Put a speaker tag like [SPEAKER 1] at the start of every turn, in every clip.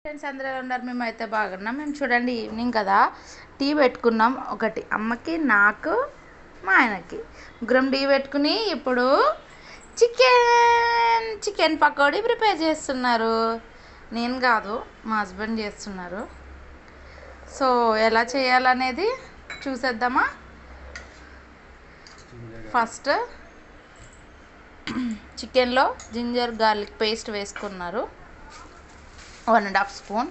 [SPEAKER 1] Friends అందరూ ఎలా ఉన్నారు? మేమైతే బాగున్నాం. మేము చూడండి ఈవినింగ్ కదా టీ పెట్టుకున్నాం. ఒకటి అమ్మకి, నాకు, మా ఆయనకి ముగ్గురం టీ పెట్టుకుని ఇప్పుడు చికెన్ పకోడీ ప్రిపేర్ చేస్తున్నారు. నేను కాదు, మా హస్బెండ్ చేస్తున్నారు. సో ఎలా చేయాలనేది చూసేద్దామా? ఫస్ట్ చికెన్లో జింజర్ గార్లిక్ పేస్ట్ వేసుకున్నారు, 1.5 స్పూన్.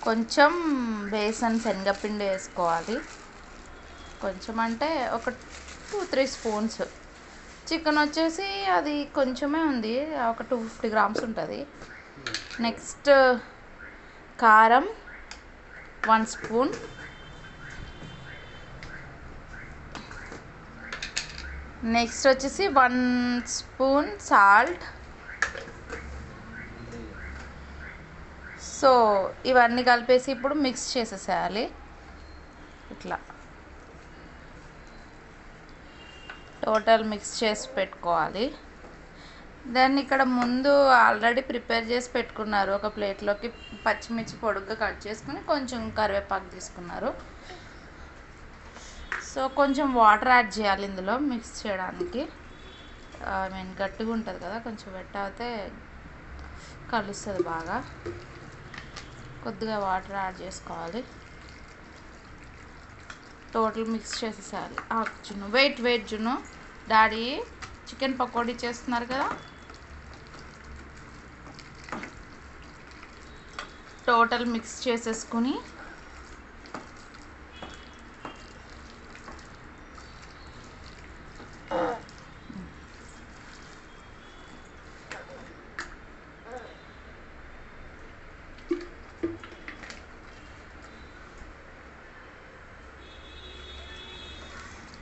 [SPEAKER 1] కొంచెం బేసన్ శనగపిండి వేసుకోవాలి. కొంచెం అంటే ఒక 2-3 స్పూన్స్. చికెన్ వచ్చేసి అది కొంచెమే ఉంది, ఒక 250 గ్రామ్స్ ఉంటుంది. నెక్స్ట్ కారం 1 స్పూన్. నెక్స్ట్ వచ్చేసి 1 స్పూన్ సాల్ట్. సో ఇవన్నీ కలిపేసి ఇప్పుడు మిక్స్ చేసేసేయాలి ఇట్లా. టోటల్ మిక్స్ చేసి పెట్టుకోవాలి. దెన్ ఇక్కడ ముందు ఆల్రెడీ ప్రిపేర్ చేసి పెట్టుకున్నారు. ఒక ప్లేట్లోకి పచ్చిమిర్చి పొడుగ్గా కట్ చేసుకుని కొంచెం కరివేపాకు తీసుకున్నారు. సో కొంచెం వాటర్ యాడ్ చేయాలి ఇందులో మిక్స్ చేయడానికి. గట్టిగా ఉంటుంది కదా, కొంచెం అయితే కలుస్తుంది బాగా. కొద్దిగా వాటర్ యాడ్ చేసుకోవాలి. టోటల్ మిక్స్ చేసేసారి. జున్ను వెయిట్ జున్ను, డాడీ చికెన్ పకోడీ చేస్తున్నారు కదా. టోటల్ మిక్స్ చేసేసుకుని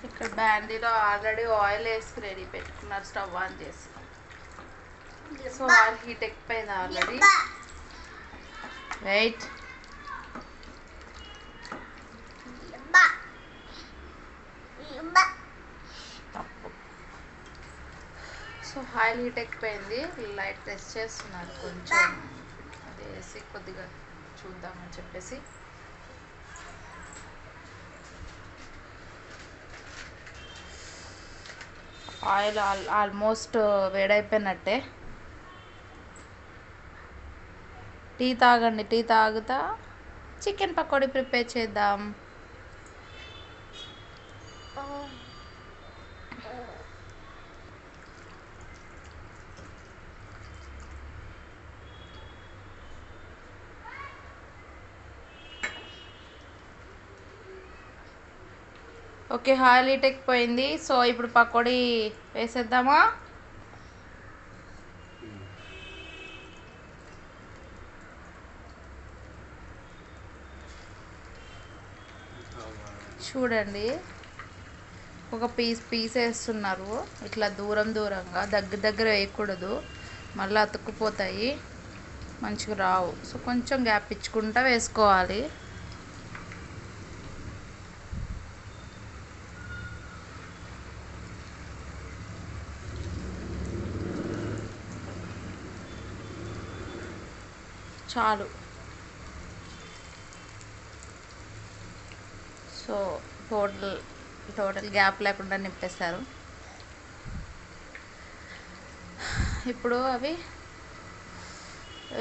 [SPEAKER 1] ఇక్కడ బ్యాండీలో ఆల్రెడీ ఆయిల్ వేసి రెడీ పెట్టుకున్నారు, స్టవ్ ఆన్ చేసి. సో ఆయిల్ హీట్ ఎక్కిపోయింది ఆల్రెడీ. వెయిట్. తప్పు. సో ఆయిల్ హీట్ ఎక్కిపోయింది, లైట్ ప్రెస్ చేస్తున్నారు. కొంచెం అది వేసి కొద్దిగా చూద్దామని చెప్పేసి. ఆయిల్ ఆల్మోస్ట్ వేడైపోయినట్టే. టీ తాగండి, టీ తాగుతా చికెన్ పకోడీ ప్రిపేర్ చేద్దాం. ఓకే, ఆయిల్ హీట్ ఎక్కిపోయింది. సో ఇప్పుడు పకోడీ వేసేద్దామా? చూడండి, ఒక పీస్ వేస్తున్నారు ఇట్లా దూరంగా, దగ్గర వేయకూడదు, మళ్ళీ అతుక్కుపోతాయి, మంచిగా రావు. సో కొంచెం గ్యాప్ ఇచ్చుకుంటా వేసుకోవాలి. చాలు. సో టోటల్ గ్యాప్ లేకుండా నింపేశారు. ఇప్పుడు అవి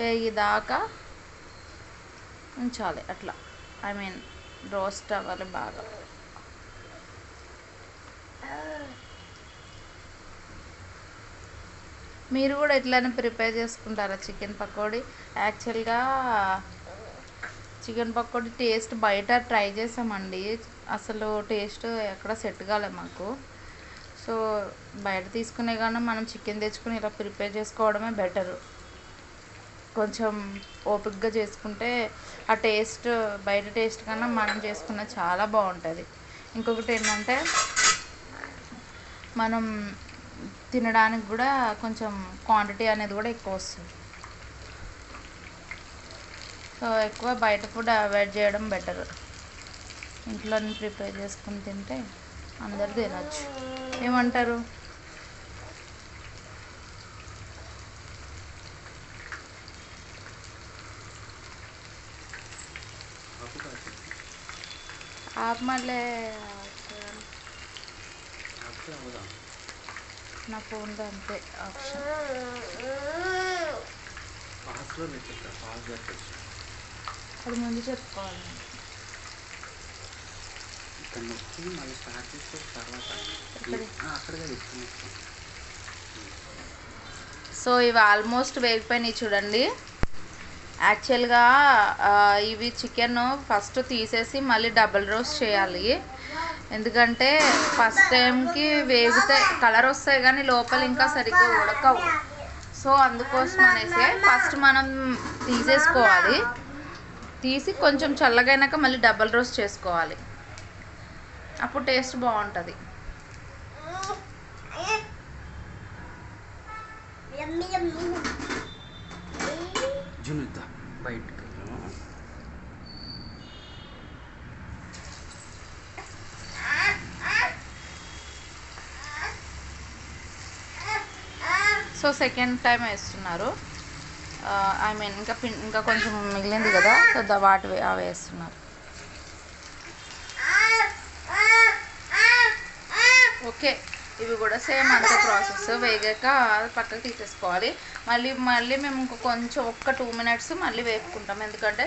[SPEAKER 1] వేగిదాకా ఉంచాలి అట్లా. రోస్ట్ అవ్వాలి బాగా. మీరు కూడా ఎట్లయినా ప్రిపేర్ చేసుకుంటారా చికెన్ పకోడీ? యాక్చువల్గా చికెన్ పకోడీ టేస్ట్ బయట ట్రై చేసామండి, అసలు టేస్ట్ ఎక్కడ సెట్ కాలే మాకు. సో బయట తీసుకునే కన్నా మనం చికెన్ తెచ్చుకుని ఇలా ప్రిపేర్ చేసుకోవడమే బెటరు. కొంచెం ఓపికగా చేసుకుంటే ఆ టేస్ట్ బయట టేస్ట్ కన్నా మనం చేసుకున్న చాలా బాగుంటుంది. ఇంకొకటి ఏంటంటే మనం తినడానికి కూడా కొంచెం క్వాంటిటీ అనేది కూడా ఎక్కువ వస్తుంది. సో ఎక్కువ బయట ఫుడ్ అవాయిడ్ చేయడం బెటర్. ఇంట్లోనే ప్రిపేర్ చేసుకుని తింటే అందరు తినచ్చు. ఏమంటారు? మళ్ళీ నా ఫోన్లో అంతే ఆప్షన్. అది ముందు చెప్పుకోవాలి. సో ఇవి ఆల్మోస్ట్ వేగిపోయినాయి చూడండి. యాక్చువల్గా ఇవి చికెన్ ఫస్ట్ తీసేసి మళ్ళీ డబుల్ రోస్ట్ చేయాలి. ఎందుకంటే ఫస్ట్ టైంకి వేగితే కలర్ వస్తాయి కానీ లోపల ఇంకా సరిగ్గా ఉడకవు. సో అందుకోసం అనేసి ఫస్ట్ మనం తీసేసుకోవాలి. తీసి కొంచెం చల్లగైనాక మళ్ళీ డబుల్ రోస్ట్ చేసుకోవాలి. అప్పుడు టేస్ట్ బాగుంటుంది. సో సెకండ్ టైం వేస్తున్నారు. ఐ మీన్ ఇంకా కొంచెం మిగిలింది కదా, సో అవి వేస్తున్నారు. ఓకే, ఇవి కూడా సేమ్ అంతే ప్రాసెస్. వేగాక పక్కకు తీసేసుకోవాలి. మళ్ళీ మేము కొంచెం 2 minutes మళ్ళీ వేపుకుంటాం. ఎందుకంటే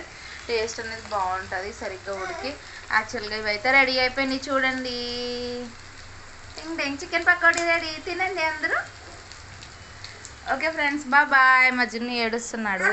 [SPEAKER 1] టేస్ట్ అనేది బాగుంటుంది సరిగ్గా ఉడికి. యాక్చువల్గా ఇవైతే రెడీ అయిపోయినాయి చూడండి. చికెన్ పకోడీ రెడీ, తినండి అందరూ. Okay friends, bye. మధ్యలో ఏడుస్తున్నాడు.